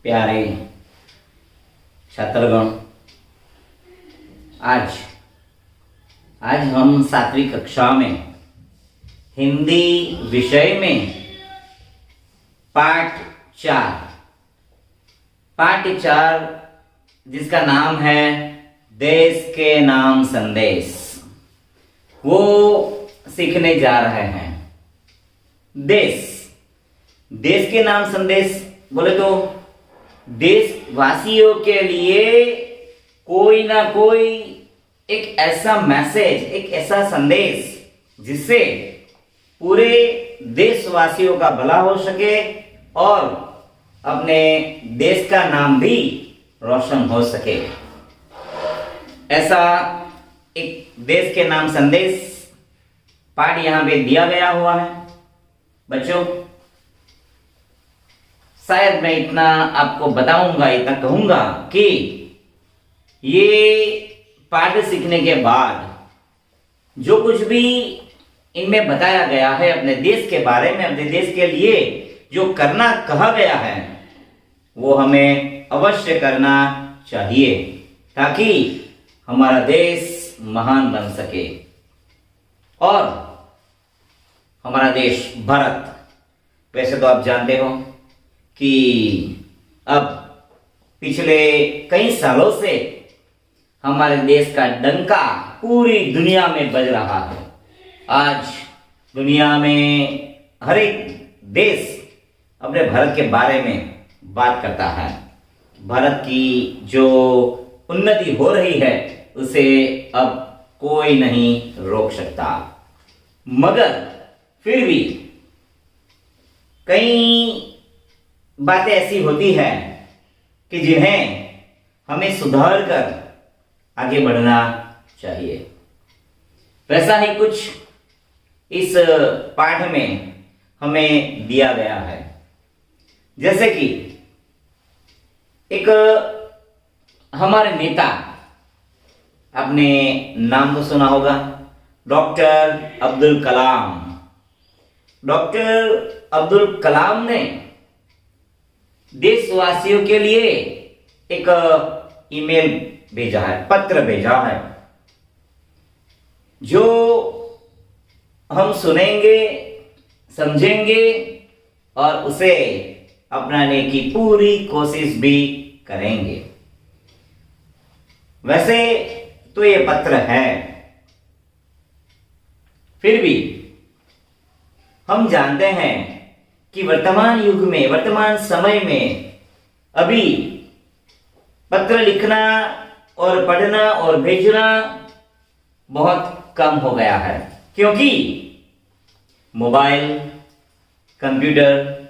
प्यारे छात्रगण, आज आज हम 7वीं कक्षा में हिंदी विषय में पाठ 4 जिसका नाम है देश के नाम संदेश, वो सीखने जा रहे हैं। देश के नाम संदेश बोले तो देशवासियों के लिए कोई ना कोई एक ऐसा मैसेज, एक ऐसा संदेश जिससे पूरे देशवासियों का भला हो सके और अपने देश का नाम भी रोशन हो सके। ऐसा एक देश के नाम संदेश पाठ यहां पे दिया गया हुआ है। बच्चों, शायद मैं इतना आपको बताऊंगा, इतना कहूंगा कि ये पाठ सीखने के बाद जो कुछ भी इनमें बताया गया है अपने देश के बारे में, अपने देश के लिए जो करना कहा गया है, वो हमें अवश्य करना चाहिए ताकि हमारा देश महान बन सके। और हमारा देश भारत, वैसे तो आप जानते हो कि अब पिछले कई सालों से हमारे देश का डंका पूरी दुनिया में बज रहा है। आज दुनिया में हर एक देश अपने भारत के बारे में बात करता है। भारत की जो उन्नति हो रही है उसे अब कोई नहीं रोक सकता, मगर फिर भी कई बातें ऐसी होती है कि जिन्हें हमें सुधार कर आगे बढ़ना चाहिए। वैसा ही कुछ इस पाठ में हमें दिया गया है। जैसे कि एक हमारे नेता, आपने नाम तो सुना होगा, डॉक्टर अब्दुल कलाम। डॉक्टर अब्दुल कलाम ने देशवासियों के लिए एक ईमेल भेजा है, पत्र भेजा है, जो हम सुनेंगे, समझेंगे और उसे अपनाने की पूरी कोशिश भी करेंगे। वैसे तो ये पत्र है, फिर भी हम जानते हैं कि वर्तमान युग में, वर्तमान समय में अभी पत्र लिखना और पढ़ना और भेजना बहुत कम हो गया है, क्योंकि मोबाइल, कंप्यूटर,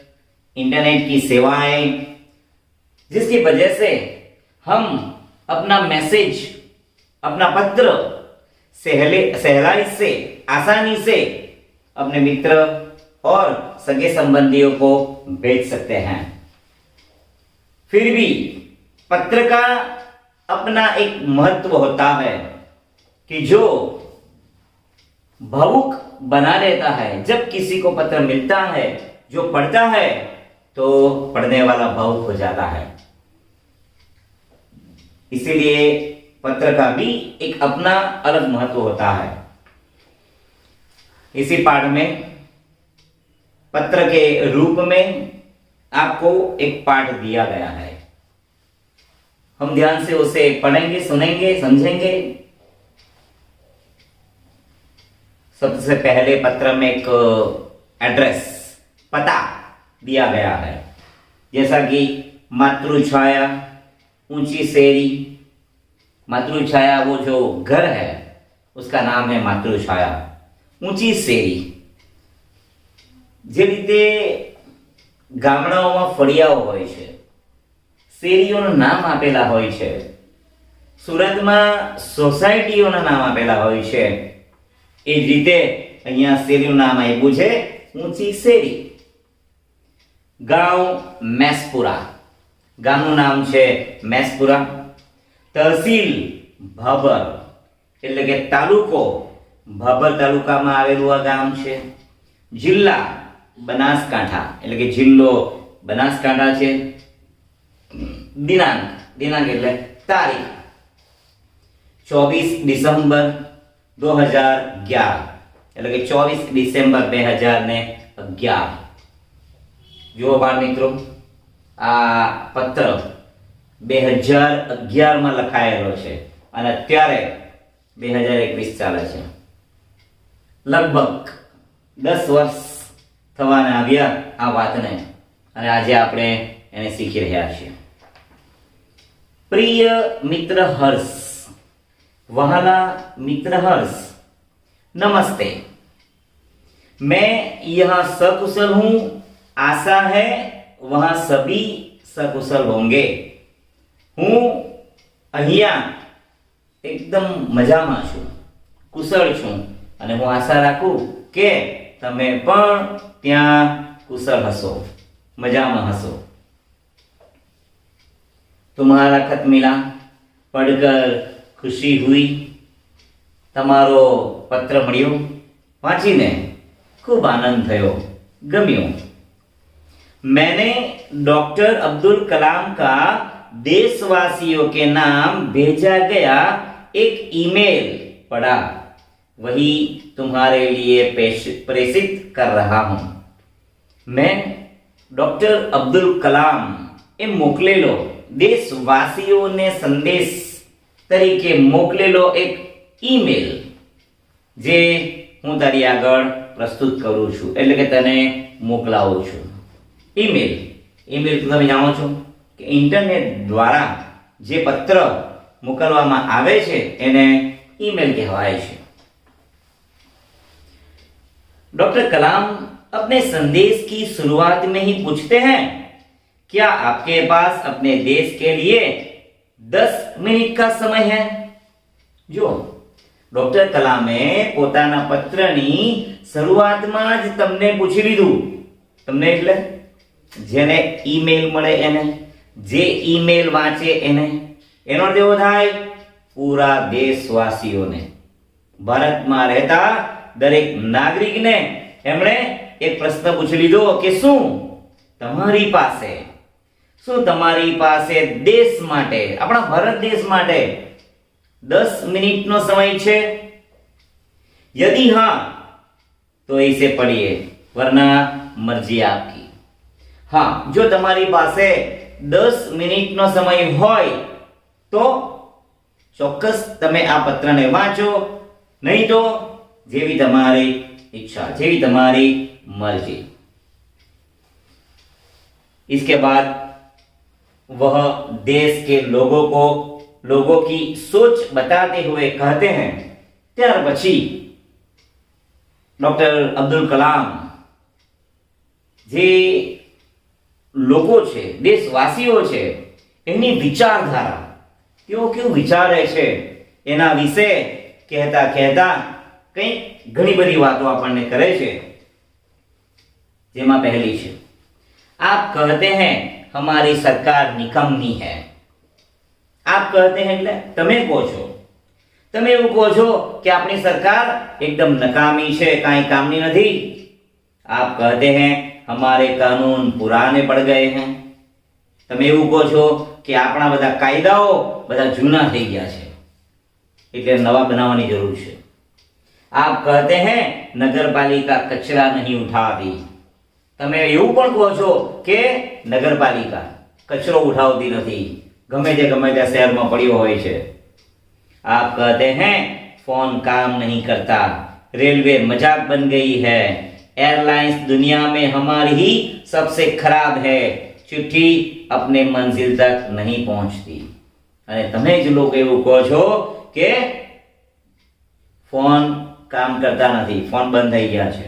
इंटरनेट की सेवाएं, जिसकी वजह से हम अपना मैसेज, अपना पत्र सहलाई से, आसानी से अपने मित्र और सगे संबंधियों को भेज सकते हैं। फिर भी पत्र का अपना एक महत्व होता है कि जो भावुक बना देता है। जब किसी को पत्र मिलता है, जो पढ़ता है, तो पढ़ने वाला भावुक हो जाता है। इसीलिए पत्र का भी एक अपना अलग महत्व होता है। इसी पाठ में पत्र के रूप में आपको एक पाठ दिया गया है। हम ध्यान से उसे पढ़ेंगे, सुनेंगे, समझेंगे। सबसे पहले पत्र में एक एड्रेस, पता दिया गया है, जैसा कि मातृछाया, ऊंची सेरी। मातृछाया वो जो घर है उसका नाम है मातृछाया। ऊंची सेरी, જે રીતે ગામડાઓમાં ફળિયાઓ હોય છે, શેરીઓનું નામ આપેલા હોય છે, સુરતમાં સોસાયટીઓના નામ આપેલા હોય છે, એ જ રીતે અહીંયા શેરીનું નામ આપ્યું છે ઊંચી શેરી। ગામ મેસપુરા, ગામનું નામ છે મેસપુરા। તહસીલ ભાભર, એટલે કે તાલુકો ભાભર તાલુકામાં આવેલું આ ગામ છે। જિલ્લા બનાસકાંઠા, એટલે કે જિલ્લો બનાસકાંઠા છે। દિનાંક, દિનાંક એટલે તારીખ 24 ડિસેમ્બર 2011, એટલે કે 24 ડિસેમ્બર 2011. જુઓ બાળ મિત્રો, આ પત્ર 2011 માં લખાયેલો છે અને અત્યારે 2021 ચાલે છે. લગભગ 10 વર્ષ થવાના આવ્યા આ વાતને, અને આજે આપણે એને શીખી રહ્યા છીએ. प्रिय मित्र हर्ष, वहाला मित्र हर्ष, नमस्ते. मैं यहाँ सकुशल हूं, आशा है वहां सभी सकुशल होंगे. હું અહીંયા એકદમ મજામાં છું, કુશળ છું, અને હું આશા રાખું કે તમે પણ ત્યાં કુશળ હશો, મજામાં હશો. तुम्हारा खत मिला, पढ़कर खुशी हुई. તમારો પત્ર મળ્યો, વાંચીને ખૂબ આનંદ થયો, ગમ્યું. मैंने डॉक्टर अब्दुल कलाम का देशवासियों के नाम भेजा गया एक ईमेल पढ़ा, वही तुम्हारे लिए प्रेषित कर रहा हूं. मैं डॉक्टर अब्दुल कलाम એ મોકલેલો દેશવાસીઓને સંદેશ તરીકે મોકલેલો એક ઈમેલ જે હું તારી આગળ પ્રસ્તુત કરું છું, એટલે કે તને મોકલાવું છું. ઈમેલ, ઈમેલ તમે જાણો છો કે ઇન્ટરનેટ દ્વારા જે પત્ર મોકલવામાં આવે છે એને ईमेल कहवाय છે. डॉक्टर कलाम अपने संदेश की शुरुआत में ही पूछते हैं, क्या आपके पास अपने देश के लिए 10 મિનિટ का समय है? જો ડોક્ટર કલામે પોતાના પત્રની શરૂઆતમાં જ તમને પૂછી લીધું. તમને એટલે જેને ઈમેલ મળે એને, જે ઈમેલ વાંચે એને, એનો અર્થ એવો થાય પૂરા દેશવાસીઓને, ભારતમાં રહેતા દરેક નાગરિકને એમણે એક પ્રશ્ન પૂછી લીધો કે શું તમારી પાસે દેશ માટે, આપણા ભારત દેશ માટે 10 મિનિટનો સમય છે? यदि हाँ तो इसे पढ़िए, वरना मर्जी आपकी. हाँ, जो તમારી પાસે 10 મિનિટનો સમય હોય તો ચોક્કસ તમે આ પત્રને વાંચો, નહીં તો જેવી તમારી इच्छा, જેવી તમારી मर्जी. इसके बाद वह देश के लोगों की सोच बताते हुए कहते हैं, ત્યાર પછી ડોક્ટર અબ્દુલ કલામ જે લોકો છે, દેશવાસીઓ છે, એની વિચારધારા, તેઓ કેવું વિચારે છે એના વિશે કહેતા કહેતા કંઈક ઘણી બધી વાતો આપણને કરે છે. જેમાં પહેલી છે, आप कहते हैं हमारी सरकार निकम्मी है. आप कहते हैं એટલે તમે કહો છો, તમે એવું કહો છો કે આપણી સરકાર એકદમ નકામી છે, કાંઈ કામની નથી. आप कहते हैं हमारे कानून पुराने पड़ गए हैं. તમે એવું કહો છો કે આપણા બધા કાયદાઓ બધા જૂના થઈ ગયા છે, એટલે નવા બનાવવાની જરૂર છે. आप कहते हैं नगरपालिका कचरा नहीं उठाती. તમે એવું પણ કહો છો કે નગરપાલિકા કચરો ઉઠાવતી નથી, ગમે ત્યાં શહેરમાં પડ્યો હોય છે. आप कहते हैं फोन काम नहीं करता, रेलवे मजाक बन गई है, एयरलाइंस दुनिया में हमारी ही सबसे खराब है, चिट्ठी अपने मंजिल तक नहीं पहुंचती. અને તમે જ લોકો એવું કહો છો કે ફોન કામ કરતા નથી, ફોન બંધ થઈ ગયા છે,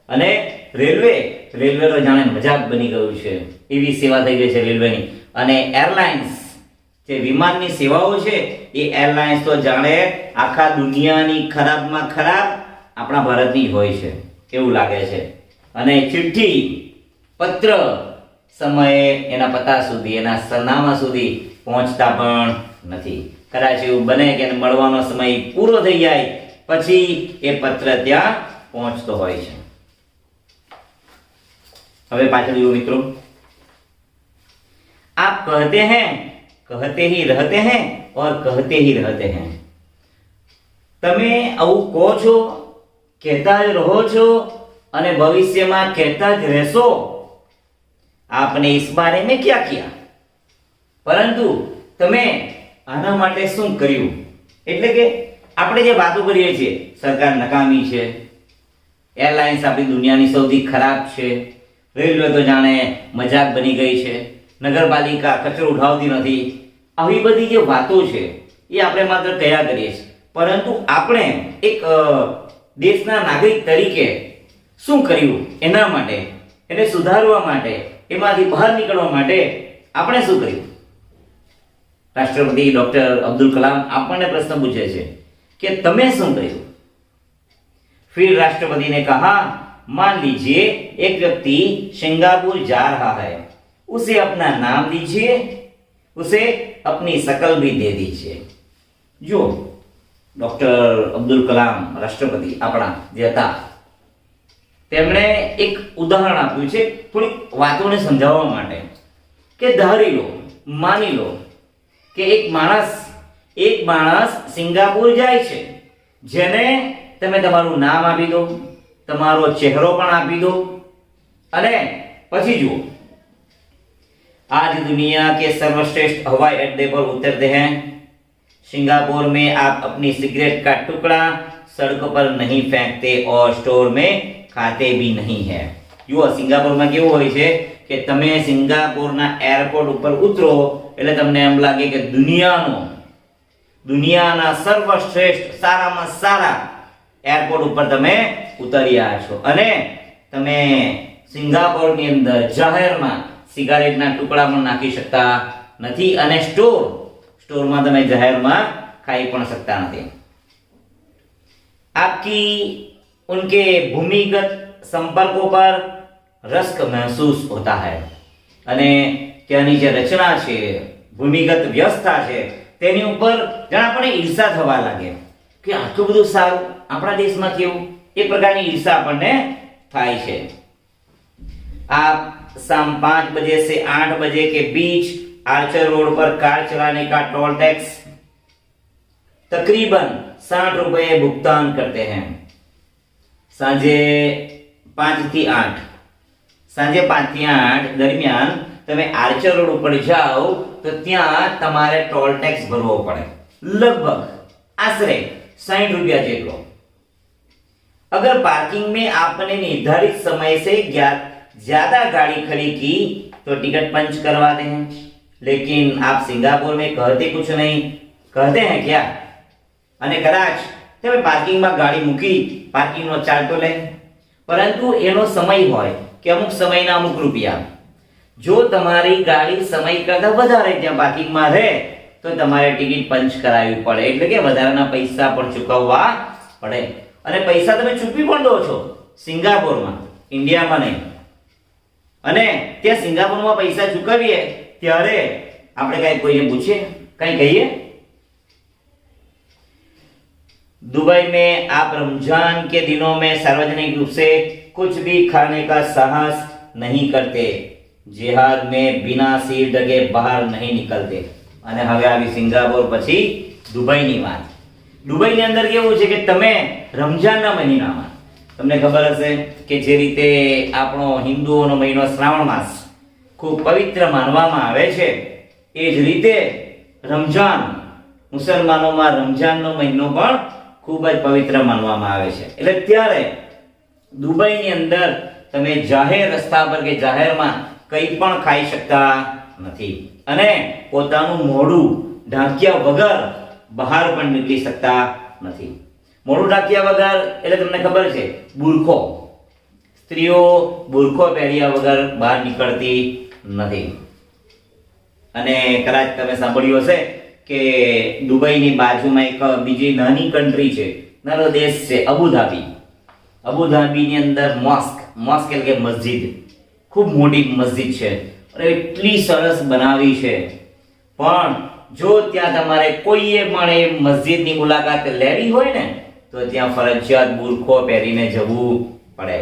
અને રેલવે તો જાણે મજાક બની ગયું છે, એવી સેવા થઈ ગઈ છે રેલવેની. અને એરલાઇન્સ જે વિમાનની સેવાઓ છે એ એરલાઇન્સ તો જાણે આખા દુનિયાની ખરાબમાં ખરાબ આપણા ભારતની જ હોય છે એવું લાગે છે. અને ચિઠ્ઠી, પત્ર સમયે એના પતા સુધી, એના સરનામા સુધી પહોંચતા પણ નથી. કદાચ એવું બને કે મળવાનો સમય પૂરો થઈ જાય પછી એ પત્ર ત્યાં પહોંચતો હોય છે. હવે પાછળ જુઓ મિત્રો, आप कहते ही रहते हैं और कहते ही रहते हैं। તમે આવું કહો છો, કહેતા જ રહો છો અને ભવિષ્યમાં કહેતા જ રહેશો। आपने इस बारे में क्या किया? પરંતુ તમે આના માટે શું કર્યું? એટલે કે આપણે જે વાતો કરીએ છીએ, સરકાર નકામી છે, એરલાઇન્સ આપણી દુનિયાની સૌથી ખરાબ છે, રેલવે તો જાણે મજાક બની ગઈ છે, નગરપાલિકા કચરો ઉઠાવતી નથી, આવી બધી જે વાતો છે એ આપણે માત્ર કયા કરીએ છીએ। પરંતુ આપણે એક દેશના નાગરિક તરીકે શું કર્યું એના માટે, એને સુધારવા માટે, એમાંથી બહાર નીકળવા માટે આપણે શું કર્યું? રાષ્ટ્રપતિ ડોક્ટર અબ્દુલ કલામ આપણને પ્રશ્ન પૂછે છે कि तमे શું કર્યું? फिर राष्ट्रपति ने कहा, मान लीजिए एक व्यक्ति सिंगापुर जा रहा है, उसे अपना नाम दीजिए, उसे अपनी शकल भी दे दीजिए। जो डॉक्टर अब्दुल कलाम राष्ट्रपति આપણા જે હતા તેમણે એક ઉદાહરણ આપ્યું છે થોડી વાતોને સમજાવવા માટે કે ધારી લો, માની લો કે એક માણસ સિંગાપુર જાય છે, જેને તમે તમારું નામ આપી દો, તમારો ચહેરો પણ આપી દો અને પછી જુઓ, आज दुनिया के सर्वश्रेष्ठ हवाई अड्डे पर उतरते हैं। सिंगापुर में आप अपनी सिगरेट का टुकड़ा सड़क पर नहीं फेंकते और स्टोर में खाते भी नहीं है। જુઓ સિંગાપુરમાં કેવું હોય છે કે તમે સિંગાપુરના એરપોર્ટ ઉપર ઉતરો એટલે તમને એમ લાગે કે દુનિયાના સર્વશ્રેષ્ઠ સારામાં સારા એરપોર્ટ ઉપર તમે ઉતર્યા છો અને તમે સિંગાપુરની અંદર જાહેરમાં સિગારેટના ટુકડા પણ નાખી શકતા નથી અને સ્ટોરમાં તમે જાહેરમાં ખાઈ પણ શકતા નથી। आपकी उनके भूमिगत संपर्कों पर रस्क महसूस होता है અને ત્યાંની જે રચના છે, ભૂમિગત વ્યવસ્થા છે, તેની ઉપર જાણે આપણને ઈર્ષા થવા લાગે કે આટલું બધું સારું આપણા દેશમાં કેવું, એ પ્રકારની ઈર્ષા આપણને થાય છે। आप शाम 5 बजे से 8 बजे के बीच आर्चर रोड पर कार चलाने का टोल टैक्स तकरीबन 60 रुपए भुगतान करते हैं। सांजे 5 થી 8 દરમિયાન તમે આર્ચર રોડ ઉપર જાઓ તો ત્યાં તમારે ટોલ ટેક્સ ભરવો પડે, लगभग આશરે 60 रुपया જેટલો। अगर पार्किंग में आपने निर्धारित समय से ज्यादा गाड़ी खड़ी की तो टिकट पंच करवाते हैं, लेकिन आप सिंगापुर में कहते कुछ नहीं, कहते हैं क्या? અને કદાચ તમે પાર્કિંગમાં ગાડી મૂકી, પાર્કિંગનો ચાર્જ તો લે, પરંતુ એનો સમય હોય કે અમુક સમયના અમુક રૂપિયા। જો તમારી ગાડી સમય કરતા વધારે ત્યાં પાર્કિંગમાં રહે તો તમારે ટિકિટ પંચ કરાવવી પડે, એટલે કે વધારાના પૈસા પણ ચૂકવવા પડે અને પૈસા તમે ચૂકવી પણ દો છો સિંગાપુરમાં, ઇન્ડિયામાં નહીં। અને ત્યાં સિંગાપુરમાં પૈસા ચૂકવીએ ત્યારે આપણે કઈ કોઈને પૂછીએ, કઈ કહીએ? दुबई में आप रमजान के दिनों में सार्वजनिक रूप से कुछ भी खाने का साहस नहीं करते, जिहाद में बिना सिर ढके बाहर नहीं निकलते। અને હવે આવી સિંગાપોર પછી દુબઈની વાત। દુબઈની અંદર કેવું છે કે તમે રમજાનના મહિનામાં, તમને ખબર હશે કે જે રીતે આપણો હિન્દુઓનો મહિનો શ્રાવણ માસ ખૂબ પવિત્ર માનવામાં આવે છે, એ જ રીતે રમજાન મુસલમાનોમાં રમજાનનો મહિનો પણ ખૂબ જ પવિત્ર માનવામાં આવે છે। એટલે ત્યારે દુબઈની અંદર તમે જાહેર રસ્તા પર કે જાહેરમાં કંઈ પણ ખાઈ શકતા નથી અને પોતાનું મોઢું ઢાંક્યા વગર બહાર પણ નીકળી શકતા નથી। મોઢું ઢાંક્યા વગર એટલે તમને ખબર છે બુરખો, સ્ત્રીઓ બુરખો પહેર્યા વગર બહાર નીકળતી નથી। અને કદાચ તમે સાંભળ્યું હશે કે દુબઈની બાજુમાં એક બીજી નાની કન્ટ્રી છે, નાનો દેશ છે અબુધાબી। અબુધાબીની અંદર મોસ્ક એટલે કે મસ્જિદ, ખૂબ મોટી મસ્જિદ છે અને એટલી સરસ બનાવી છે, પણ જો ત્યાં તમારે કોઈએ પણ એ મસ્જિદની મુલાકાત લેવી હોય ને તો ત્યાં ફરજિયાત બુરખો પહેરીને જવું પડે।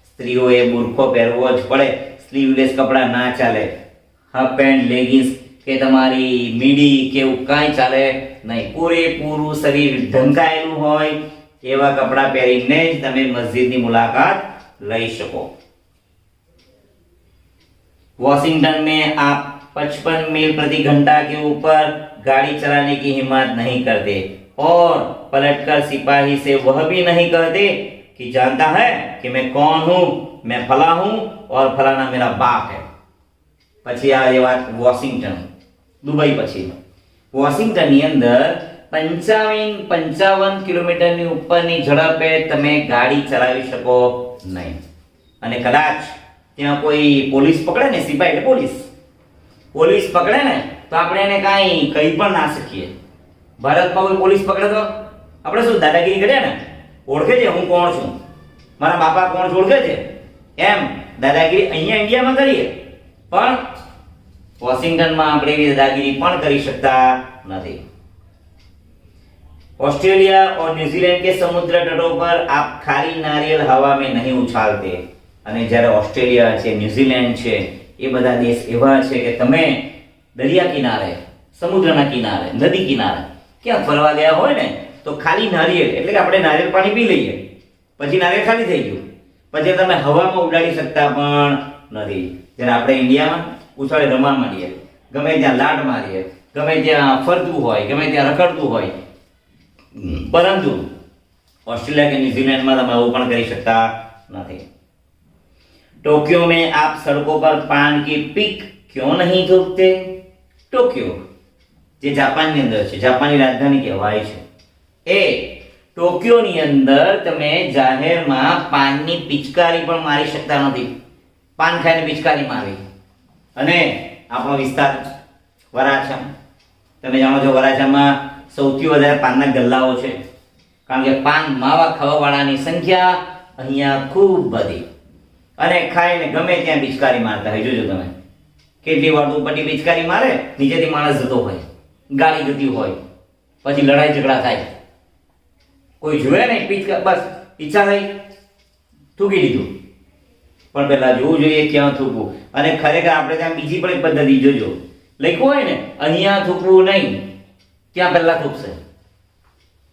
સ્ત્રીઓએ બુરખો પહેરવો જ પડે, સ્લીવલેસ કપડાં ના ચાલે। હાફ પેન્ટ લેગીસ કે તમારી મીડી કે એવું કાંઈ ચાલે નહીં. પૂરેપૂરું શરીર ઢંકાયેલું હોય એવા કપડાં પહેરીને જ તમે મસ્જિદની મુલાકાત લઈ શકો. वॉशिंगटन में आप 55 मील प्रति घंटा के ऊपर गाड़ी चलाने की हिम्मत नहीं करते और पलटकर सिपाही से वह भी नहीं कहते कि जानता है कि मैं कौन हूं, मैं फला हूं और फलाना मेरा बाप है. પછી આ એ વાત વોશિંગ્ટન દુબઈ પછી વોશિંગ્ટનની અંદર 55 કિલોમીટરની ઉપરની ઝડપે તમે ગાડી ચલાવી શકો નહીં. અને કદાચ ત્યાં કોઈ પોલીસ પકડે ને, સિપાઈ એટલે પોલીસ પકડે ને તો આપણે એને કાંઈ કહી પણ ના શકીએ. ભારતમાં કોઈ પોલીસ પકડે તો આપણે શું દાદાગીરી કરીએ ને, ઓળખે છે હું કોણ છું, મારા બાપા કોણ છે ઓળખે છે, એમ દાદાગીરી અહીંયા ઇન્ડિયામાં કરીએ. પણ વોશિંગ્ટનમાં આપણે એવી દાદાગીરી પણ કરી શકતા નથી. ऑस्ट्रेलिया और न्यूजीलैंड के समुद्र तटों पर आप खाली नारियल हवा में नहीं उछालते. અને જ્યારે ઓસ્ટ્રેલિયા છે, ન્યુઝીલેન્ડ છે, એ બધા દેશ એવા છે કે તમે દરિયા કિનારે, સમુદ્રના કિનારે, નદી કિનારે ક્યાં ફરવા ગયા હોય ને તો ખાલી નારિયેળ એટલે કે આપણે નારિયેળ પાણી પી લઈએ, પછી નારિયેળ ખાલી થઈ ગયું, પછી તમે હવામાં ઉડાડી શકતા પણ નથી. જ્યારે આપણે ઇન્ડિયામાં ઉછાળે રમવા માંડીએ, ગમે ત્યાં લાડ મારીએ, ગમે ત્યાં ફરતું હોય, ગમે ત્યાં રખડતું હોય. પરંતુ ऑस्ट्रेलिया के न्यूजीलैंड में તમે આવું પણ કરી શકતા નથી. टोक्यो में आप सड़कों पर पान की पिक क्यों नहीं थूकते? टोक्यो જે જાપાનની અંદર છે, જાપાનની રાજધાની કહેવાય છે, એ ટોક્યોની અંદર તમે જાહેરમાં પાનની પિચકારી પણ મારી શકતા નથી. પાન ખાઈને પિચકારી મારવી. અને આપણો વિસ્તાર વરાછા, તમે જાણો છો વરાછામાં સૌથી વધારે પાનના ગલ્લાઓ છે, કારણ કે પાન માવા ખાવાવાળાની સંખ્યા અહીંયા ખૂબ બધી. અને ખાઈને ગમે ત્યાં પિચકારી મારતા હોય. જોજો તમે કેટલી વાર ઉપરથી પિચકારી મારે, નીચેથી માણસ જતો હોય, ગાડી જતી હોય, પછી લડાઈ ઝઘડા થાય, કોઈ જોવે નહીં, બસ ઈચ્છા થઈ થૂકી દીધું. પણ પહેલા જોવું જોઈએ ક્યાં થૂકવું. અને ખરેખર આપણે ત્યાં બીજી પણ એક પદ્ધતિ જોજો, લખ્યું હોય ને અહીંયા થૂકવું નહીં, ત્યાં પહેલા થૂકશે,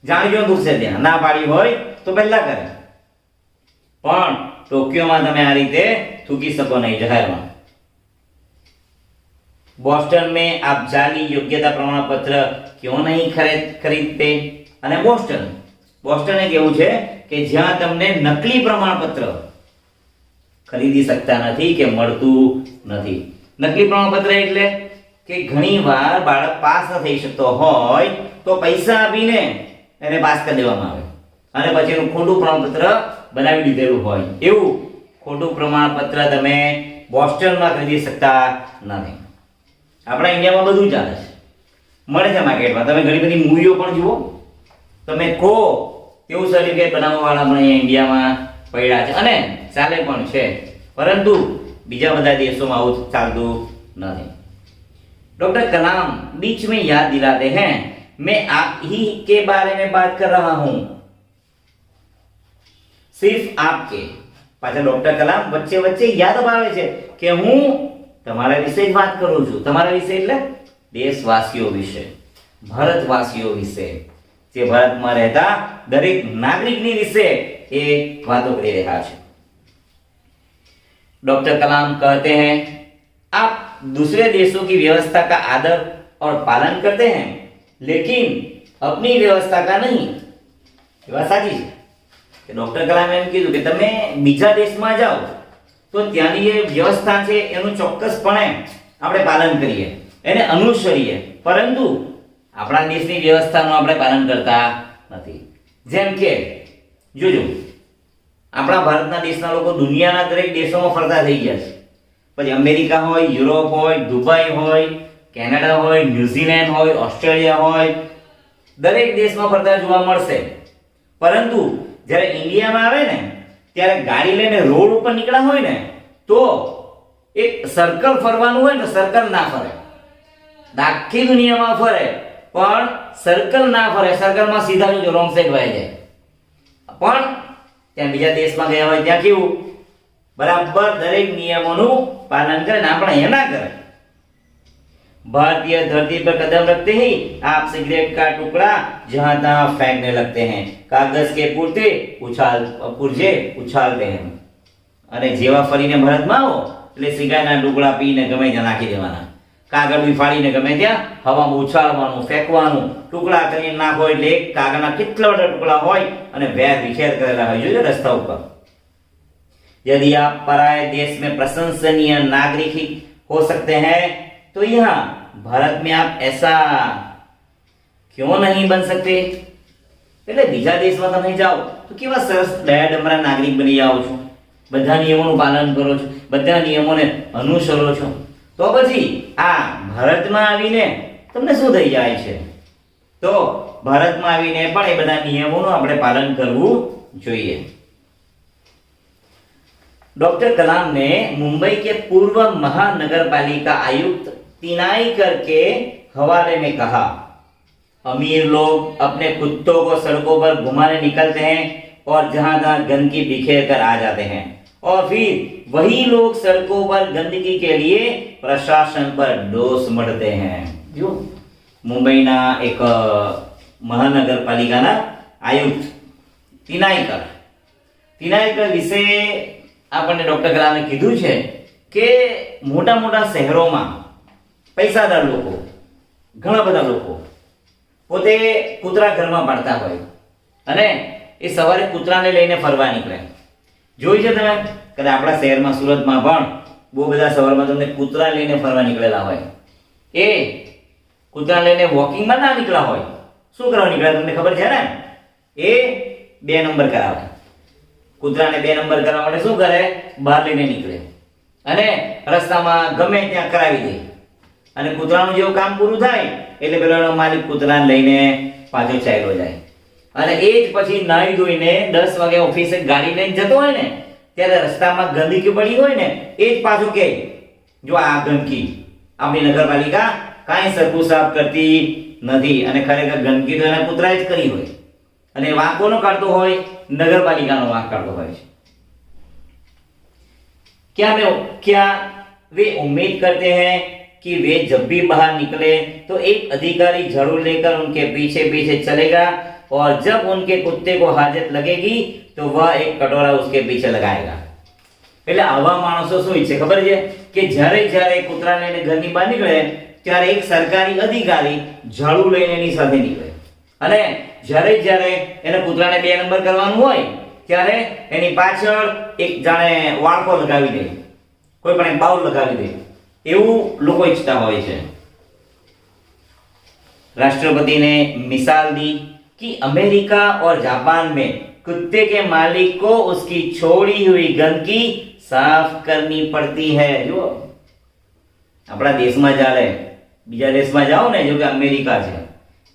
જાણજો થૂકશે, ત્યાં ના પાડી હોય તો પહેલા કરે. પણ टोक्यो में તમે આ રીતે थूकी सको नहीं जाहिर. बोस्टन में आप जाली योग्यता प्रमाण पत्र क्यों नहीं खरीदते? અને બોસ્ટન એક એવું છે કે જ્યાં તમને નકલી પ્રમાણપત્ર ખરીદી શકતા નથી કે મળતું નથી. નકલી પ્રમાણપત્ર એટલે કે ઘણીવાર બાળક પાસ ન થઈ શકતો હોય તો પૈસા આપીને એને પાસ કરી દેવામાં આવે, અને પછી એનું ખોટું પ્રમાણપત્ર બનાવી દીધેલું હોય. એવું ખોટું પ્રમાણપત્ર તમે બોસ્ટનમાં ખરીદી શકતા નથી. આપણા ઇન્ડિયામાં બધું ચાલે છે, મળે છે માર્કેટમાં. તમે ઘણી બધી મૂવીઓ પણ જુઓ, તમે કહો તેવું સર્ટિફિકેટ બનાવવાવાળા પણ અહીંયા ઇન્ડિયામાં પડ્યા છે અને ચાલે પણ છે. પરંતુ બીજા બધા દેશોમાં આવું ચાલતું નથી. डॉक्टर कलाम बीच में याद दिलाते हैं, मैं आप ही के बारे में बात कर रहा हूं, सिर्फ आपके. પાછા ડોક્ટર કલામ વચ્ચે વચ્ચે યાદ અપાવે છે કે હું તમારા વિશે જ વાત કરું છું. તમારા વિશે એટલે દેશવાસીઓ વિશે, ભારતવાસીઓ વિશે, જે ભારતમાં રહેતા દરેક નાગરિકની વિશે એ વાતો કરી રહ્યા છે. डॉक्टर कलाम कहते हैं, आप दूसरे देशों की व्यवस्था का आदर और पालन करते हैं, लेकिन अपनी व्यवस्था का नहीं. ये बात साची है કે ડોક્ટર કલામે એમ કીધું કે તમે બીજા દેશમાં જાઓ તો ત્યાંની જે વ્યવસ્થા છે એનું ચોક્કસપણે આપણે પાલન કરીએ, એને અનુસરીએ, પરંતુ આપણા દેશની વ્યવસ્થાનું આપણે પાલન કરતા નથી. જેમ કે જોજો, આપણા ભારતના દેશના લોકો દુનિયાના દરેક દેશોમાં ફરતા થઈ ગયા છે. પછી અમેરિકા હોય, યુરોપ હોય, દુબઈ હોય, કેનેડા હોય, ન્યુઝીલેન્ડ હોય, ઓસ્ટ્રેલિયા હોય, દરેક દેશમાં ફરતા જોવા મળશે. પરંતુ જ્યારે ઇન્ડિયામાં આવે ને ત્યારે ગાડી લઈને રોડ ઉપર નીકળ્યા હોય ને તો એક સર્કલ ફરવાનું હોય ને, સર્કલ ના ફરે. આખી દુનિયામાં ફરે પણ સર્કલ ના ફરે. સર્કલમાં સીધા જો રોંગ સાઈડ વહી જાય. પણ ત્યાં બીજા દેશમાં ગયા હોય ત્યાં કેવું બરાબર દરેક નિયમોનું પાલન કરે ને આપણે અહીંયા ના કરે. भारतीय धरती पर कदम रखते ही आप सिगरेट का टुकड़ा जहां तहां फेंकने लगते हैं, कागज के पुर्जे उछालते हैं અને જેવા ફરીને ભારતમાં આવો એટલે સિગારના ટુકડા પીને ગમે ત્યાં નાખી દેવાના, કાગળ બી ફાડીને ગમે ત્યાં હવામાં ઉછાળવાનું, ફેંકવાનું, ટુકડા કરીને નાખો એટલે એક કાગળના કેટલા બધા ટુકડા હોય અને વેર વિખેર કરેલા હોય જોજો રસ્તા ઉપર। यदि आप पराये देश में प्रशंसनीय नागरिक ही हो सकते हैं तो यहाँ भारत में आप ऐसा क्यों नहीं बन सकते? એટલે બીજા દેશમાં તમે જાઓ તો કેવા સરસ દયા ડમરા નાગરિક બની જાઓ છો, બધા નિયમોનું પાલન કરો છો, બધા નિયમોને અનુસરો છો, તો પછી આ ભારતમાં આવીને તમને શું થઈ જાય છે? તો ભારતમાં આવીને પણ એ બધા નિયમોનું આપણે પાલન કરવું જોઈએ। डॉक्टर कलाम ने मुंबई के पूर्व महानगरपालिका आयुक्त तिनाईकर के हवाले में कहा, अमीर लोग अपने कुत्तों को सड़कों पर घुमाने निकलते हैं और जहां तहां गंदगी बिखेर कर आ जाते हैं और फिर वही लोग सड़कों पर गंदगी के लिए प्रशासन पर दोष मढ़ते हैं। जो मुंबई ना एक महानगरपालिका ना आयुक्त तिनाईकर विषय આપણને ડોક્ટર કલામે કીધું છે કે મોટા મોટા શહેરોમાં પૈસાદાર લોકો, ઘણા બધા લોકો પોતે કૂતરા ઘરમાં પાળતા હોય અને એ સવારે કૂતરાને લઈને ફરવા નીકળે। જોઈ છે તમે કદાચ આપણા શહેરમાં સુરતમાં પણ બહુ બધા સવારમાં તમને કૂતરા લઈને ફરવા નીકળેલા હોય। એ કૂતરા લઈને વોકિંગમાં ના નીકળ્યા હોય, શું કરવા નીકળ્યા તમને ખબર છે ને? એ 2 નંબર કરાવે। કૂતરાને 2 નંબર કરવા માટે શું કરે? બહાર લઈને નીકળે અને રસ્તામાં ગમે ત્યાં કરાવી દે અને કૂતરાનું જેવું કામ પૂરું થાય એટલે પેલો માલિક કૂતરાને લઈને પાછો ચાલ્યો જાય અને એ જ પછી નાહી ધોઈને 10 વાગે ઓફિસે ગાડી લઈને જતો હોય ને ત્યારે રસ્તામાં ગંદકી પડી હોય ને એ જ પાછું કે જો આ ગંદકી આપણી નગરપાલિકા કાંઈ સરખું સાફ કરતી નથી અને ખરેખર ગંદકી તો એના કૂતરાએ જ કરી હોય અને વાંક કોનો કાઢતો હોય? नगरपालिका वाक करते हुए। क्या वे उम्मीद करते हैं कि वे जब भी बाहर निकले तो एक अधिकारी झाड़ू लेकर उनके पीछे पीछे चलेगा और जब उनके कुत्ते को हाजत लगेगी तो वह एक कटोरा उसके पीछे लगाएगा? એટલે આવા માણસો શું ઈચ્છે ખબર છે કે જ્યારે જ્યારે કૂતરા લઈને ઘરની બહાર નીકળે ત્યારે એક સરકારી અધિકારી ઝાડુ લઈને એની સાથે નીકળે અને જ્યારે જ્યારે એને કૂતરાને 2 નંબર કરવાનું હોય ત્યારે એની પાછળ એક જાણે વાળકો લગાવી દે, કોઈ પણ એક બાઉલ લગાવી દે, એવું લોકો ઈચ્છતા હોય છે। राष्ट्रपति ने मिसाल दी कि अमेरिका और जापान में कुत्ते के मालिक को उसकी छोड़ी हुई गंदगी साफ करनी पड़ती है। जो अपना देश में जाले बीजा देश में जाओ ने, जो कि अमेरिका है,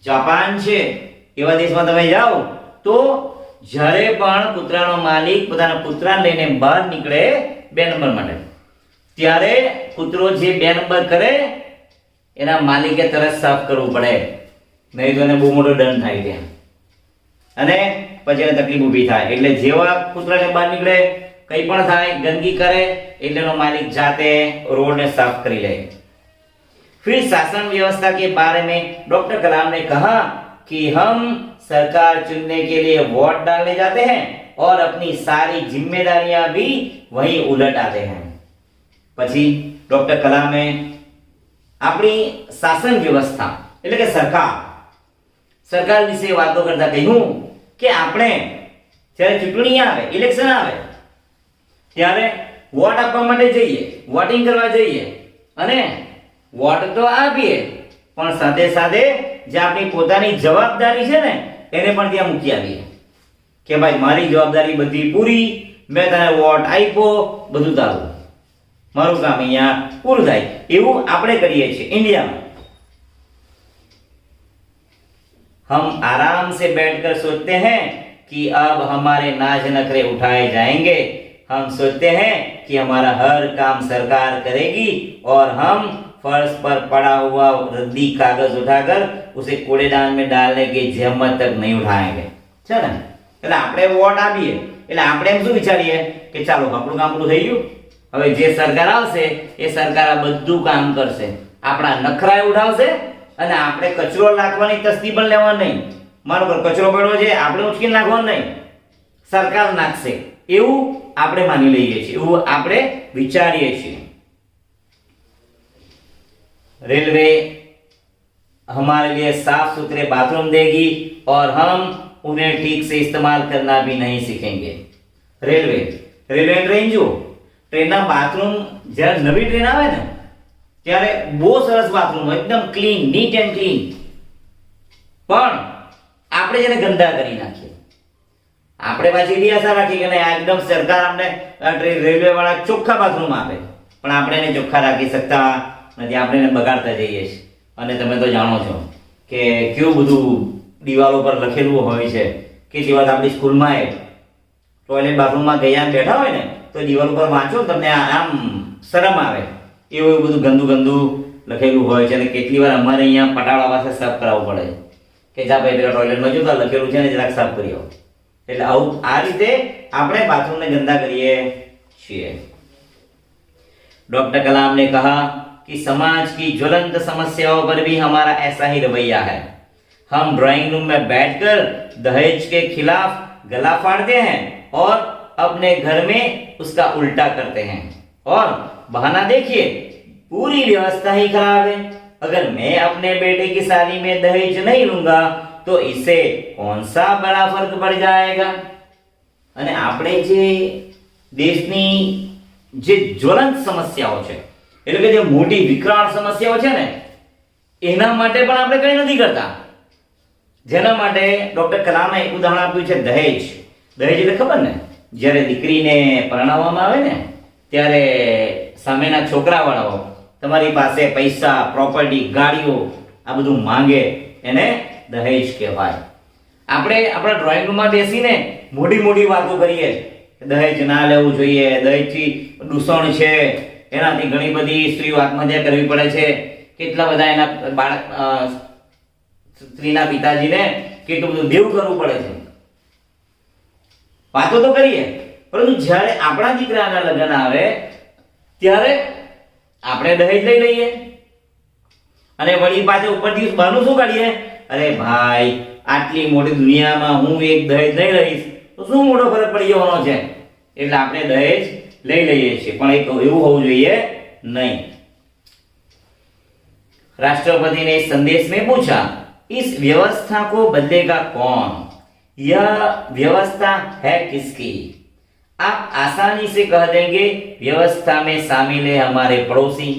जापान છે એવા દેશમાં તમે જાઓ તો જ્યારે પણ કૂતરાનો માલિક પોતાના કૂતરાને લઈને બહાર નીકળે 2 નંબર માટે ત્યારે કૂતરો જે 2 નંબર કરે એના માલિકે તરત સાફ કરવું પડે, નહીં તો એને બહુ મોટો દંડ થાય ત્યાં અને પછી એને તકલીફ ઊભી થાય। એટલે જેવા કૂતરાને બહાર નીકળે કંઈ પણ થાય, ગંદકી કરે એટલે એનો માલિક જાતે રોડને સાફ કરી લે। फिर शासन व्यवस्था के बारे में डॉक्टर कलाम ने कहा कि हम सरकार चुनने के लिए वोट डालने जाते हैं और अपनी सारी जिम्मेदारियां भी वहीं उलट आते हैं। પછી ડોક્ટર કલામે આપણી શાસન વ્યવસ્થા એટલે કે સરકાર વિશે વાતો કરતા કહ્યું કે આપણે જ્યારે ચૂંટણી આવે, ઇલેક્શન આવે ત્યારે વોટ આપવા માટે જઈએ, વોટિંગ કરવા જઈએ અને વોટ તો આપીએ પણ સાથે સાથે જે આપણી પોતાની જવાબદારી છે ને એને પણ ત્યાં મૂકી આવીએ કે ભાઈ મારી જવાબદારી બધી પૂરી, મેં તને વોટ આપ્યો, બધું તારું, મારું કામ અહીંયા પૂરું થાય, એવું આપણે કરીએ છીએ इंडिया में। हम आराम से बैठकर सोचते हैं कि अब हमारे नाज नखरे उठाए जाएंगे। हम सोचते हैं कि हमारा हर काम सरकार करेगी और हम फर्श पर पड़ा हुआ रद्दी कागज उठाकर उसे कूड़ेदान में डालने की जहमत तक नहीं उठाएंगे। છે ને? એટલે આપણે વોટ આપીએ એટલે આપણે એમ શું વિચારીએ કે ચાલો આપણું કામ પૂરું થઈ ગયું, હવે જે સરકાર આવશે એ સરકાર આ બધું કામ કરશે, આપણા નખરા ઉઠાવશે અને આપણે કચરો નાખવાની તસ્તી પણ લેવા નહીં. માનો કે કચરો પડ્યો છે, આપણે ઉચકી નાખવાનો નહીં, સરકાર નાખશે એવું આપણે માની લઈએ છીએ, એવું આપણે વિચારીએ છીએ. रेलवे हमारे लिए साफ सुथरे बाथरूम देगी और हम उन्हें ठीक से इस्तेमाल करना भी नहीं सीखेंगे. रेलवे ट्रेन जो ट्रेनना बाथरूम જ્યારે નવી ટ્રેન આવે ને ત્યારે બહુ સરસ બાથરૂમ હોય, એકદમ ક્લીન, નીટ એન્ડ ક્લીન, પણ આપણે જેને ગંદા કરી નાખીએ. આપણે પાછી એવી આશા રાખી કે નહીં એકદમ સરકાર અમને રેલવે વાળા ચોખ્ખા બાથરૂમ આપે, પણ આપણે એને ચોખ્ખા રાખી શકતા નથી, આપણે એને બગાડતા જઈએ છીએ. અને તમે તો જાણો છો કે કેવું બધું દિવાલો પર લખેલું હોય છે કે જેવા આપણી સ્કૂલમાં ટોયલેટ બાથરૂમમાં ગયા બેઠા હોય ને તો દિવાલ ઉપર વાંચો તમને આમ શરમ આવે, એવું બધું ગંદુ લખેલું હોય છે. અને કેટલી વાર અમારે અહીંયા પટાળા પાસે સાફ કરાવવું પડે કે જા ભાઈ પેલા ટોયલેટમાં જોતા લખેલું છે ને જરાક સાફ કરી આવો. એટલે આવું આ રીતે આપણે બાથરૂમને ગંદા કરીએ છીએ. डॉक्टर कलाम ने कहा कि समाज की ज्वलंत समस्याओं पर भी हमारा ऐसा ही रवैया है. हम ड्राइंग रूम में बैठकर दहेज के खिलाफ गला फाड़ते हैं और अपने घर में उसका उल्टा करते हैं. और बहाना देखिए, पूरी व्यवस्था ही खराब है. अगर मैं अपने बेटे की शादी में दहेज नहीं लूंगा तो इससे कौन सा बड़ा फर्क पड़ जाएगा. અને આપણે જે દેશની જે જ્વલંત સમસ્યાઓ છે એટલે કે જે મોટી વિકરાળ સમસ્યાઓ છે ને એના માટે પણ આપણે કંઈ નથી કરતા. જેના માટે ડોક્ટર કલામે એક ઉદાહરણ આપ્યું છે દહેજ. દહેજ એટલે ખબર ને, જ્યારે દીકરીને પરણાવવામાં આવે ને ત્યારે સામેના છોકરાવાળાઓ તમારી પાસે પૈસા, પ્રોપર્ટી, ગાડીઓ આ બધું માંગે, એને દહેજ કહેવાય. આપણે આપણા ડ્રોઈંગ રૂમમાં બેસીને મોટી વાતો કરીએ, દહેજ ના લેવું જોઈએ, દહેજથી દૂષણ છે, એનાથી ઘણી બધી સ્ત્રીઓ આત્મહત્યા કરવી પડે છે, કેટલા બધા એના બાળક સ્ત્રીના પિતાજીને કેટલું બધું દેવું કરવું પડે છે. વાતો તો કરીએ, પરંતુ જ્યારે આપણા દીકરાના લગ્ન આવે ત્યારે આપણે દહેજ લઈ લઈએ અને વળી પાછળ ઉપરથી બહારનું શું કાઢીએ, અરે ભાઈ આટલી મોટી દુનિયામાં હું એક દહેજ નહીં લઈશ તો શું મોટો ફરક પડી જવાનો છે. એટલે આપણે દહેજ લઈ લઈએ છીએ, પણ એક એવું હોવું જોઈએ નહીં. राष्ट्रपति ने इस संदेश में पूछा, इस व्यवस्था को बदलेगा कौन? यह व्यवस्था है किसकी? आप आसानी से कह देंगे व्यवस्था में शामिल है हमारे पड़ोसी,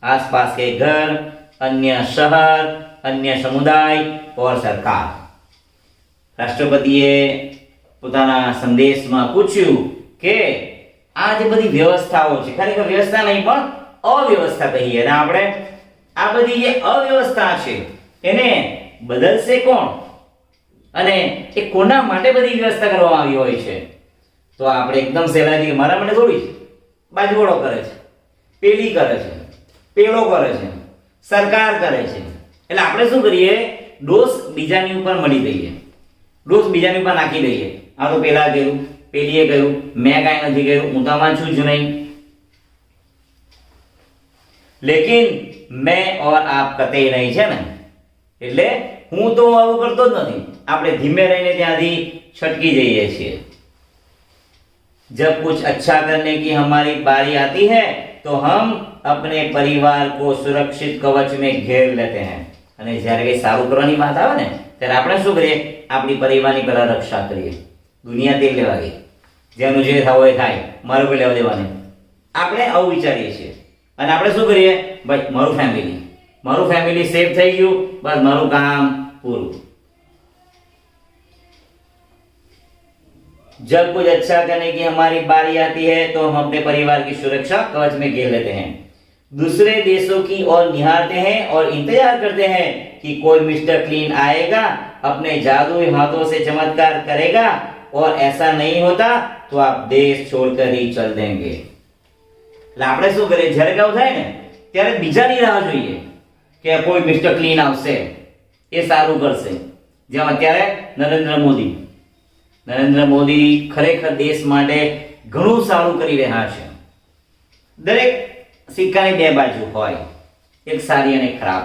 आसपास के घर, अन्य शहर, अन्य समुदाय और सरकार. રાષ્ટ્રપતિએ પોતાના સંદેશમાં પૂછ્યું કે આ જે બધી વ્યવસ્થાઓ છે, ખરેખર વ્યવસ્થા નહીં પણ અવ્યવસ્થા કહીએ, અને આપણે આ બધી જે અવ્યવસ્થા છે એને બદલશે કોણ અને એ કોના માટે બધી વ્યવસ્થા કરવામાં આવી હોય છે. તો આપણે એકદમ સહેલાઈથી મારા માટે થોડી બાજુવાળો કરે છે, પેલી કરે છે, પેલો કરે છે, સરકાર કરે છે. એટલે આપણે શું કરીએ, દોષ બીજાની ઉપર મળી દઈએ, દોષ બીજાની ઉપર નાખી દઈએ. આ તો પેલા કહ્યું, પેલીએ કહ્યું, મેં કાંઈ નથી કહ્યું, હું તો વાંચું જ નહીં. લેકિન મેં ઓર આપ કતઈ નહીં છે ને, એટલે હું તો આવું કરતો જ નથી. આપણે ધીમે રહીને ત્યાંથી છટકી જઈએ છીએ. जब कुछ अच्छा करने की हमारी बारी आती है तो हम अपने परिवार को सुरक्षित कवच में घेर लेते हैं. અને જ્યારે કઈ સારું કરવાની વાત આવે ને ત્યારે આપણે શું કરીએ, આપણી પરિવારની પહેલા રક્ષા કરીએ. દુનિયા તેલ લેવા ગઈ, જેનું જે થવું એ થાય, મારું કોઈ લેવા દેવા નહીં. આપણે આવું વિચારીએ છીએ અને આપણે શું કરીએ, ભાઈ મારું ફેમિલી સેફ થઈ ગયું, બસ મારું કામ પૂરું. जब कुछ अच्छा करने की हमारी बारी आती है तो हम अपने परिवार की सुरक्षा कवच में घेर लेते हैं. दूसरे देशों की ओर निहारते हैं और इंतजार करते हैं कि कोई मिस्टर क्लीन आएगा, अपने जादुई हाथों से चमत्कार करेगा, और ऐसा नहीं होता तो आप देश छोड़कर ही चल देंगे. એટલે આપણે શું કરીએ, જ્યારે કેવું થાય ને ત્યારે બીજાની રાહ જોઈએ કે કોઈ મિસ્ટર ક્લીન આવશે, એ સારું કરશે. જેમ અત્યારે નરેન્દ્ર મોદી ખરેખર દેશ માટે ઘણું સારું કરી રહ્યા છે. દરેક સિક્કાની બે બાજુ હોય. એક સારી અને એક ખરાબ,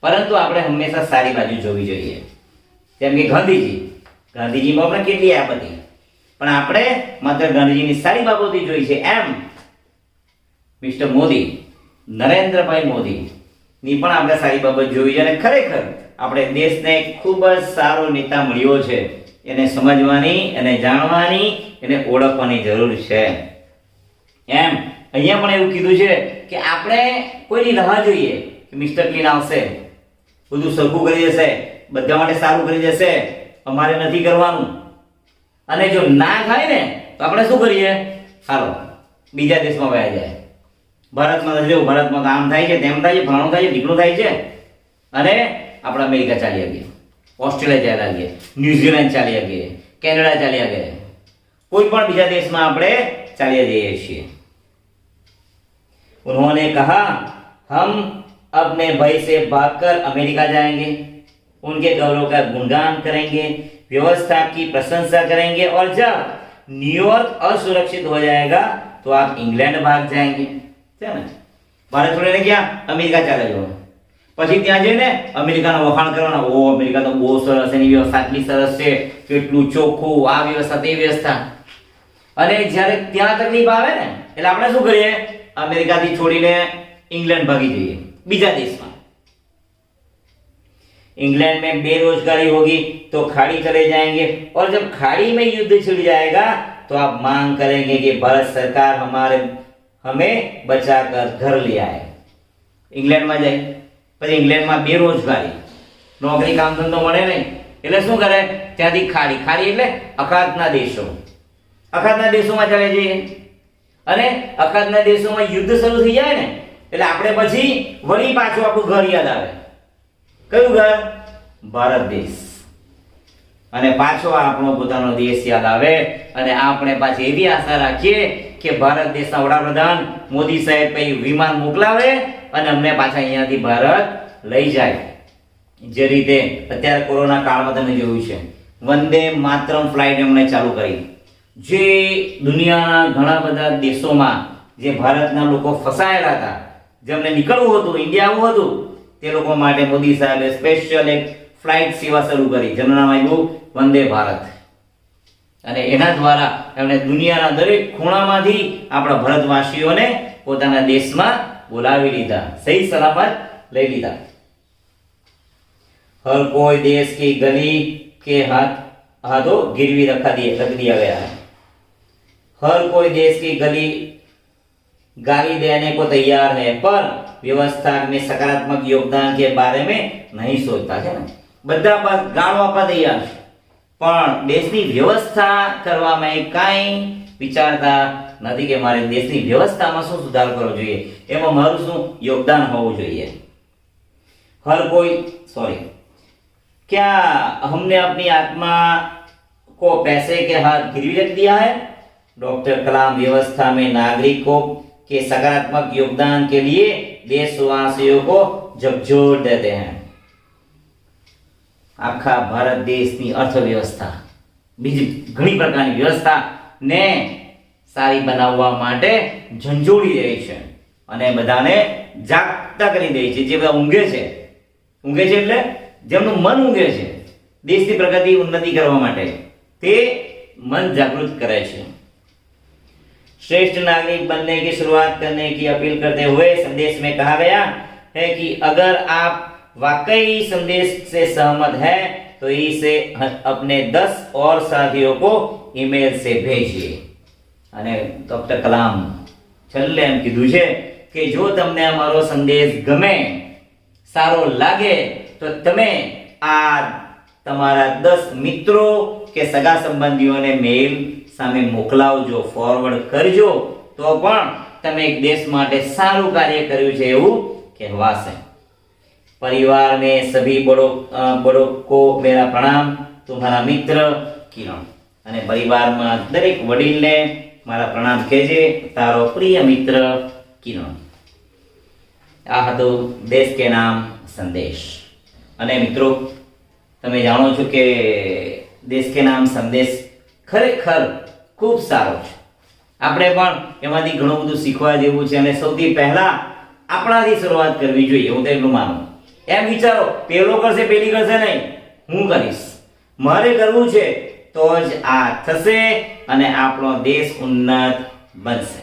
પરંતુ આપણે હંમેશા સારી બાજુ જોવી જોઈએ. જેમ કે ગાંધીજીમાં આપણે કેટલી આ બધી, પણ આપણે માત્ર ગાંધીજીની સારી બાબતો જોઈ છે. એમ મિસ્ટર મોદી, નરેન્દ્રભાઈ મોદી ની પણ આપણે સારી બાબત જોઈ છે. અને ખરેખર આપણે દેશને ખૂબ જ સારો નેતા મળ્યો છે. એને સમજવાની, એને જાણવાની, એને ઓળખવાની જરૂર છે. એમ અહીંયા પણ એવું કીધું છે કે આપણે કોઈની રાહ જોઈએ કે મિસ્ટર ક્લીન આવશે, બધું સરખું કરી દેશે, બધા માટે સારું કરી દેશે, અમારે નથી કરવાનું. અને જો ના થાય ને તો આપણે શું કરીએ? હાલો બીજા દેશમાં વયા જાય. ભારતમાં જો ભારતમાં તો આમ થાય છે, તેમ થાય છે, ફલાણું થાય છે, ઢીકણું થાય છે, અને આપણે અમેરિકા ચાલી આવીએ, ઓસ્ટ્રેલિયા ચાલી આવીએ, ન્યુઝીલેન્ડ ચાલી આવીએ, કેનેડા ચાલી આવીએ, કોઈ પણ બીજા દેશમાં આપણે ચાલી જઈએ છીએ. उन्होंने कहा हम अपने भय से भागकर अमेरिका जाएंगे, उनके गौरव का गुणगान करेंगे, व्यवस्था की प्रशंसा करेंगे, और जब न्यूयॉर्क असुरक्षित हो जाएगा तो आप इंग्लैंड भाग जाएंगे. છે ને, ભારત છોડીને ક્યાં? અમેરિકા ચાલે જવાનું. પછી ત્યાં જઈને અમેરિકાના વખાણ કરવાના, ઓ અમેરિકા તો બહુ સરસ, એની વ્યવસ્થા આટલી સરસ છે, કેટલું ચોખ્ખું, આ વ્યવસ્થા તે વ્યવસ્થા. અને જ્યારે ત્યાં તકલીફ આવે ને એટલે આપણે શું કરીએ? अमेरिका छोड़ीने इंग्लैंड भागी जाइए, बीजा देश में. इंग्लैंड में बेरोजगारी होगी तो खाड़ी चले जाएंगे, और जब खाड़ी में युद्ध छिड़ जाएगा तो आप मांग करेंगे कि भारत सरकार हमें बचाकर घर ले आए. इंग्लैंड में जाए, પછી ઇંગ્લેન્ડમાં બેરોજગારી, નોકરી કામ ધંધો મળે નહીં એટલે શું કરે? ત્યાંથી ખાડી એટલે અખાતના દેશોમાં ચાલે જઈએ. અને અખાતના દેશોમાં યુદ્ધ શરૂ થઈ જાય ને એટલે આપણે પછી વળી પાછું આપણું ઘર યાદ આવે. કયું ઘર? ભારત દેશ. અને પાછો આપણો પોતાનો દેશ યાદ આવે, અને આપણે પાછી એવી આશા રાખીએ કે ભારત દેશના વડાપ્રધાન મોદી સાહેબ કઈ વિમાન મોકલાવે અને અમને પાછા અહીંયાથી ભારત લઈ જાય. જે રીતે અત્યારે કોરોના કાળમાં તમે જોયું છે, વંદે માતરમ ફ્લાઇટ એમણે ચાલુ કરી. જે દુનિયાના ઘણા બધા દેશોમાં જે ભારતના લોકો ફસાયેલા હતા, જેમને નીકળવું હતું, ઇન્ડિયા આવવું હતું, તે લોકો માટે મોદી સાહેબે સ્પેશિયલ એક ફ્લાઇટ સેવા શરૂ કરી, જેનું નામ આપ્યું વંદે ભારત. અને એના દ્વારા એમણે દુનિયાના દરેક ખૂણામાંથી આપણા ભારતવાસીઓને પોતાના દેશમાં બોલાવી લીધા, સહી સલામત લઈ લીધા. हर कोई देश की गली के हाथों गिरवी रख दिया गया है. हर कोई देश की गली गाली देने को तैयार है, पर व्यवस्था में सकारात्मक योगदान के बारे में नहीं सोचता. है ना, બધા પર ગાળો આપવા તૈયાર છે, પણ દેશની વ્યવસ્થા કરવામાં કાંઈ વિચારતા નથી કે મારે દેશની વ્યવસ્થામાં શું સુધાર કરવો જોઈએ, એમાં મારું શું યોગદાન હોવું જોઈએ. क्या हमने अपनी आत्मा को पैसे के हाथ गिरवी रख दिया है? डॉक्टर कलाम व्यवस्था में नागरिकों के सकारात्मक योगदान के लिए देशवासियों को झकझोर देते हैं. आखा भारत देशની અર્થવ્યવસ્થા, બીજી ઘણી પ્રકારની વ્યવસ્થા ને સારી બનાવવા માટે ઝંઝોળી રહી છે અને બધાને જાગતા કરી દે છે. જે બધા ઊંઘે છે એટલે જેમનું મન ઊંઘે છે, દેશની પ્રગતિ ઉન્નતિ કરવા માટે તે मन जागृत करे छे. श्रेष्ठ नागरिक बनने की शुरुआत करने की अपील करते हुए संदेश में कहा गया है कि अगर आप वाकई संदेश से सहमत हैं तो इसे अपने 10 और साथियों को ईमेल से भेजिए. અને ડોક્ટર કલામ છેલ્લે એમ કીધું છે કે જો તમને અમારો સંદેશ ગમે, સારો લાગે, તો તમે આ તમારા 10 મિત્રો કે સગા સંબંધીઓને મેલ સામે મોકલાવજો, ફોરવર્ડ કરજો, તો પણ તમે એક દેશ માટે સારું કાર્ય કર્યું છે એવું કહેવાશે. परिवार में सभी बड़ों को मेरा प्रणाम, तुम्हारा मित्र किरण. અને પરિવારમાં દરેક વડીલને મારા પ્રણામ કહેજે, તારો પ્રિય મિત્ર કિરણ. આ હતો દેશ કે નામ સંદેશ. અને મિત્રો, તમે જાણો છો કે દેશ કે નામ સંદેશ ખરેખર ખૂબ સારો છે. આપણે પણ એમાંથી ઘણું બધું શીખવા જેવું છે. અને સૌથી પહેલા આપણાથી શરૂઆત કરવી જોઈએ, હું તો એટલું માનું. એમ વિચારો પેલો કરશે પેલી કરશે નહીં, હું કરીશ, મારે કરવું છે તો જ આ થશે અને આપણો દેશ ઉન્નત બનશે.